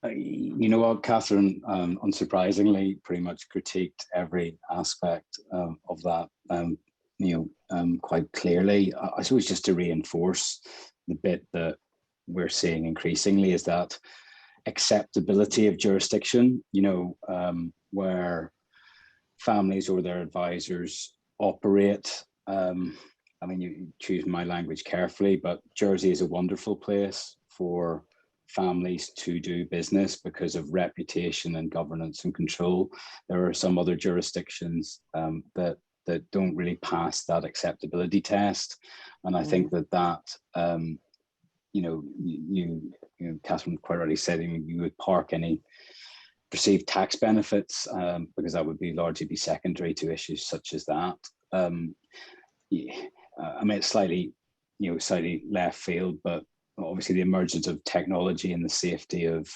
F: You know what, Catherine, unsurprisingly, pretty much critiqued every aspect of that. Quite clearly. I suppose just to reinforce the bit that we're seeing increasingly is that acceptability of jurisdiction, where families or their advisors operate. I mean, you choose my language carefully, but Jersey is a wonderful place for families to do business because of reputation and governance and control. There are some other jurisdictions that don't really pass that acceptability test, and I think that Catherine quite rightly said, you would park any perceived tax benefits because that would largely be secondary to issues such as that. I mean, it's slightly left field, but obviously the emergence of technology and the safety of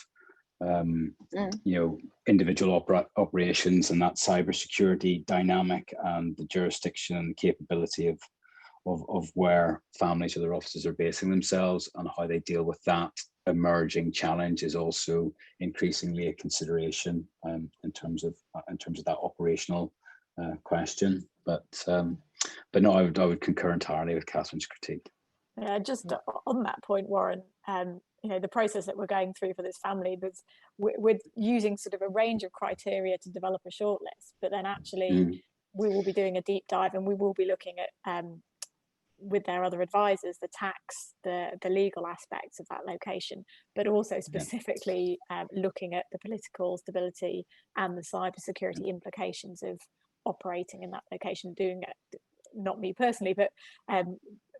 F: individual operations and that cybersecurity dynamic and the jurisdiction and the capability of where families or their offices are basing themselves and how they deal with that emerging challenge is also increasingly a consideration in terms of that operational question. But no, I would concur entirely with Catherine's critique.
C: Yeah, just on that point, Warren, you know, the process that we're going through for this family, we're using sort of a range of criteria to develop a shortlist, but then actually we will be doing a deep dive, and we will be looking at with their other advisors, the tax, the legal aspects of that location, but also specifically looking at the political stability and the cybersecurity implications of operating in that location, doing it, not me personally, but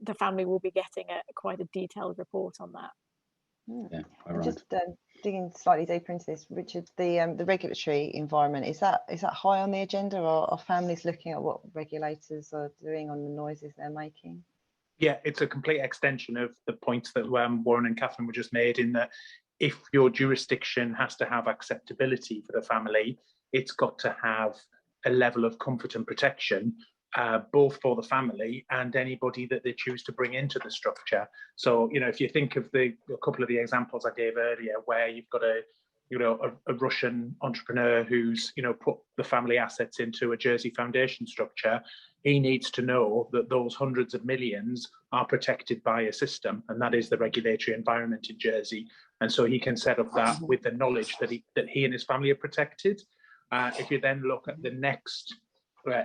C: the family will be getting quite a detailed report on that.
F: Yeah,
A: just digging slightly deeper into this, Richard, the regulatory environment, is that high on the agenda, or are families looking at what regulators are doing on the noises they're making?
D: Yeah, it's a complete extension of the points that Warren and Catherine were just made, in that if your jurisdiction has to have acceptability for the family, it's got to have a level of comfort and protection, both for the family and anybody that they choose to bring into the structure. So, you know, if you think of a couple of the examples I gave earlier, where you've got a Russian entrepreneur who's, you know, put the family assets into a Jersey foundation structure, he needs to know that those hundreds of millions are protected by a system, and that is the regulatory environment in Jersey. And so he can set up that with the knowledge that he and his family are protected. If you then look at the next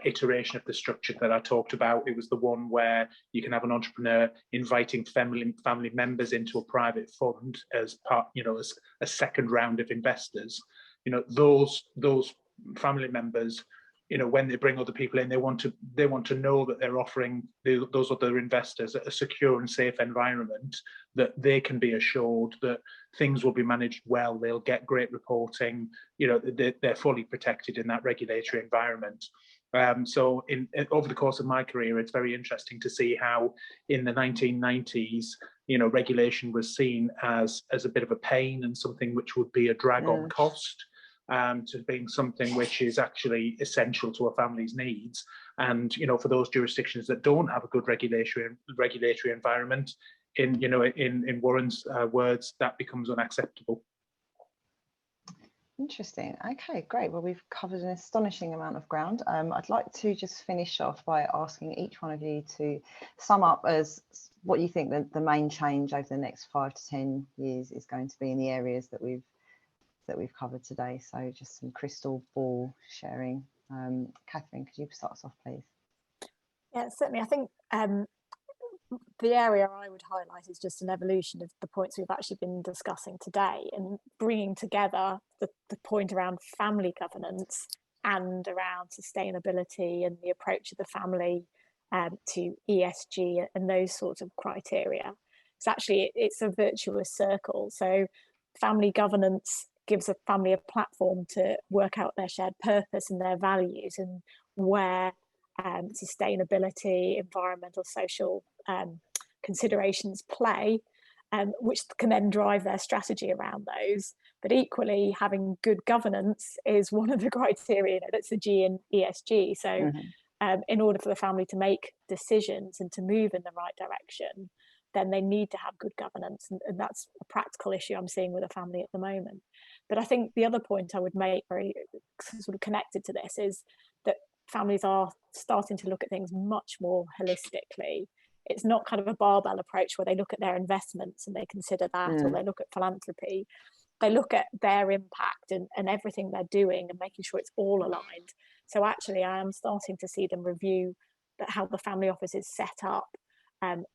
D: iteration of the structure that I talked about, it was the one where you can have an entrepreneur inviting family members into a private fund as part, you know, as a second round of investors. You know, those family members, you know, when they bring other people in, they want to know that they're offering those other investors a secure and safe environment, that they can be assured that things will be managed well, they'll get great reporting, you know, they're fully protected in that regulatory environment. So over the course of my career, it's very interesting to see how in the 1990s, you know, regulation was seen as a bit of a pain and something which would be a drag on cost, to being something which is actually essential to a family's needs. And, you know, for those jurisdictions that don't have a good regulatory environment, in Warren's words, that becomes unacceptable.
A: Interesting. Okay, great. Well, we've covered an astonishing amount of ground. I'd like to just finish off by asking each one of you to sum up as what you think the main change over the next 5 to 10 years is going to be in the areas that we've covered today. So just some crystal ball sharing. Catherine, could you start us off, please? Yeah,
C: certainly. I think the area I would highlight is just an evolution of the points we've actually been discussing today, and bringing together the point around family governance and around sustainability and the approach of the family to ESG and those sorts of criteria. It's a virtuous circle. So family governance gives a family a platform to work out their shared purpose and their values, and where sustainability, environmental, social considerations play, which can then drive their strategy around those. But equally, having good governance is one of the criteria, that's the G in ESG. So in order for the family to make decisions and to move in the right direction, then they need to have good governance. And that's a practical issue I'm seeing with a family at the moment. But I think the other point I would make, very sort of connected to this, is that families are starting to look at things much more holistically. It's not kind of a barbell approach where they look at their investments and they consider that, or they look at philanthropy. They look at their impact and everything they're doing and making sure it's all aligned. So actually, I am starting to see them review how the family office is set up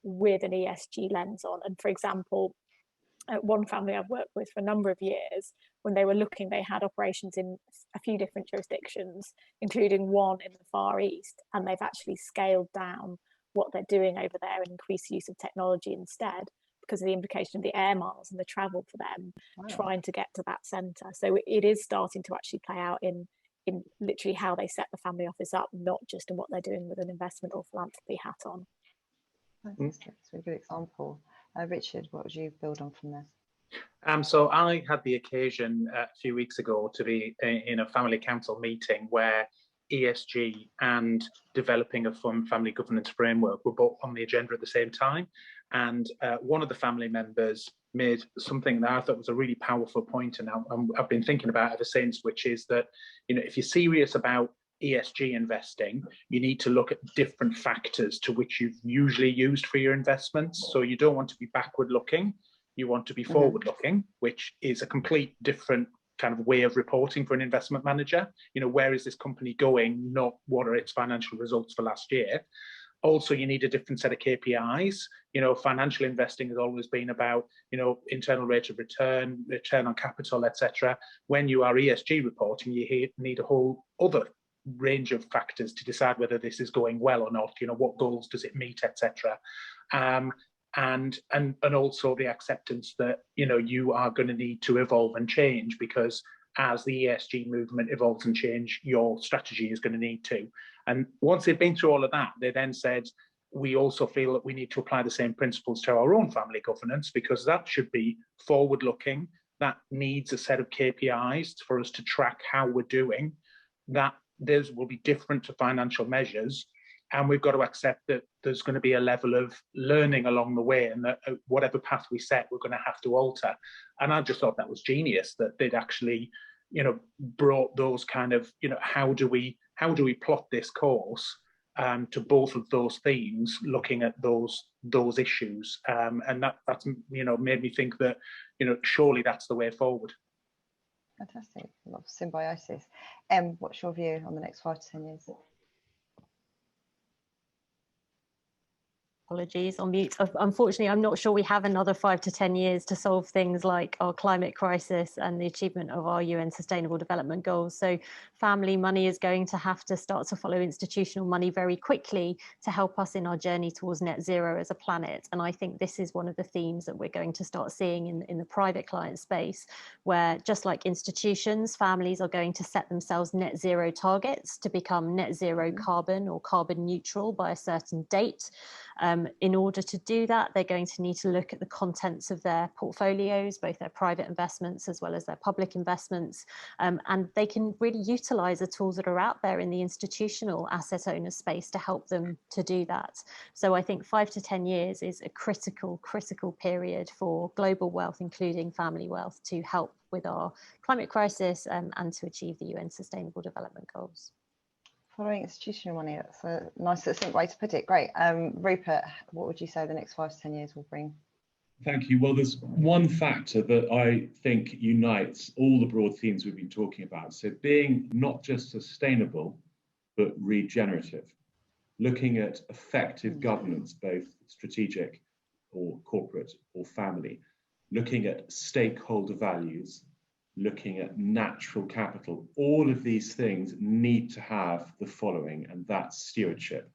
C: with an ESG lens on. And for example, one family I've worked with for a number of years, when they were looking, they had operations in a few different jurisdictions, including one in the Far East, and they've actually scaled down what they're doing over there and increase use of technology instead, because of the implication of the air miles and the travel for them, trying to get to that centre. So it is starting to actually play out in literally how they set the family office up, not just in what they're doing with an investment or philanthropy hat on.
A: Fantastic. That's a really good example. Richard, what would you build on from there?
D: So I had the occasion a few weeks ago to be in a family council meeting where ESG and developing a family governance framework were both on the agenda at the same time. And one of the family members made something that I thought was a really powerful point, and I've been thinking about ever since, which is that, you know, if you're serious about ESG investing, you need to look at different factors to which you've usually used for your investments. So you don't want to be backward looking, you want to be forward looking, which is a complete different kind of way of reporting for an investment manager. You know, where is this company going, not what are its financial results for last year. Also, you need a different set of KPIs. You know, financial investing has always been about, you know, internal rate of return, return on capital, etc. When you are ESG reporting, you need a whole other range of factors to decide whether this is going well or not. You know, what goals does it meet, etc. And also the acceptance that, you know, you are going to need to evolve and change, because as the ESG movement evolves and change, your strategy is going to need to. And once they've been through all of that, they then said, we also feel that we need to apply the same principles to our own family governance, because that should be forward-looking. That needs a set of KPIs for us to track how we're doing. That those will be different to financial measures. And we've got to accept that there's going to be a level of learning along the way, and that whatever path we set, we're going to have to alter. And I just thought that was genius that they'd actually, you know, brought those kind of, you know, how do we plot this course to both of those themes, looking at those issues, and that's, you know, made me think that, you know, surely that's the way forward.
A: Fantastic, a lot of symbiosis. What's your view on the next 5 to 10 years?
B: Apologies, on mute. Unfortunately, I'm not sure we have another 5 to 10 years to solve things like our climate crisis and the achievement of our UN Sustainable Development Goals. So family money is going to have to start to follow institutional money very quickly to help us in our journey towards net zero as a planet. And I think this is one of the themes that we're going to start seeing in the private client space, where just like institutions, families are going to set themselves net zero targets to become net zero carbon or carbon neutral by a certain date. In order to do that, they're going to need to look at the contents of their portfolios, both their private investments as well as their public investments, and they can really utilize the tools that are out there in the institutional asset owner space to help them to do that. So I think 5 to 10 years is a critical period for global wealth, including family wealth, to help with our climate crisis and to achieve the UN Sustainable Development Goals.
A: Following institutional money, that's a nice succinct way to put it. Great. Rupert, what would you say the next 5 to 10 years will bring?
E: Thank you. Well, there's one factor that I think unites all the broad themes we've been talking about. So being not just sustainable, but regenerative, looking at effective governance, both strategic or corporate or family, looking at stakeholder values, looking at natural capital. All of these things need to have the following, and that's stewardship.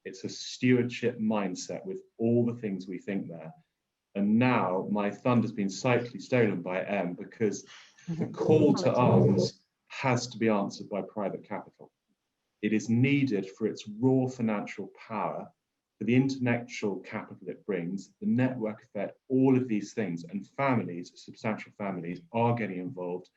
E: It's a stewardship mindset with all the things we think there. And now my thunder's been slightly stolen by Em, because the call to arms has to be answered by private capital. It is needed for its raw financial power, for the intellectual capital it brings, the network effect, all of these things. And families, substantial families, are getting involved,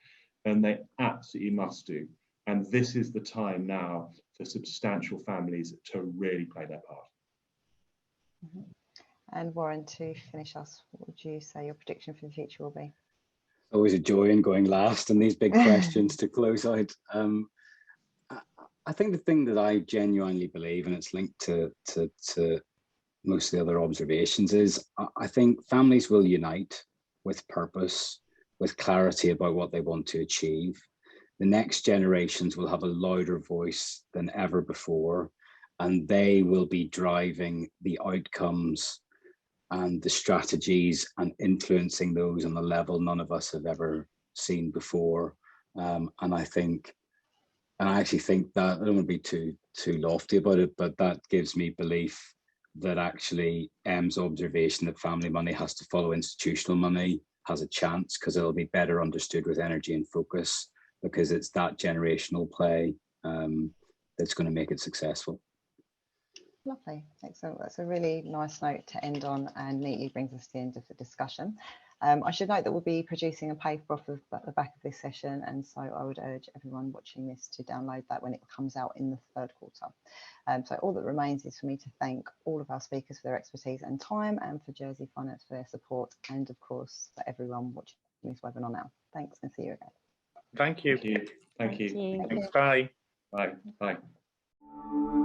E: and they absolutely must do. And this is the time now for substantial families to really play their part.
A: And Warren, to finish us, what would you say your prediction for the future will be?
F: Always a joy in going last and these big questions to close out. I think the thing that I genuinely believe, and it's linked to most of the other observations, is I think families will unite with purpose, with clarity about what they want to achieve. The next generations will have a louder voice than ever before, and they will be driving the outcomes and the strategies and influencing those on a level none of us have ever seen before. And I actually think that, I don't want to be too lofty about it, but that gives me belief that actually Em's observation that family money has to follow institutional money has a chance, because it'll be better understood with energy and focus, because it's that generational play that's going to make it successful.
A: Lovely, excellent. That's a really nice note to end on, and neatly brings us to the end of the discussion. I should note that we'll be producing a paper off of the back of this session, and so I would urge everyone watching this to download that when it comes out in the third quarter. So all that remains is for me to thank all of our speakers for their expertise and time, and for Jersey Finance for their support, and of course for everyone watching this webinar now. Thanks, and see you again.
D: Thank you.
E: Thank you.
B: Thank you.
D: Thanks. Bye.
E: Bye. Bye.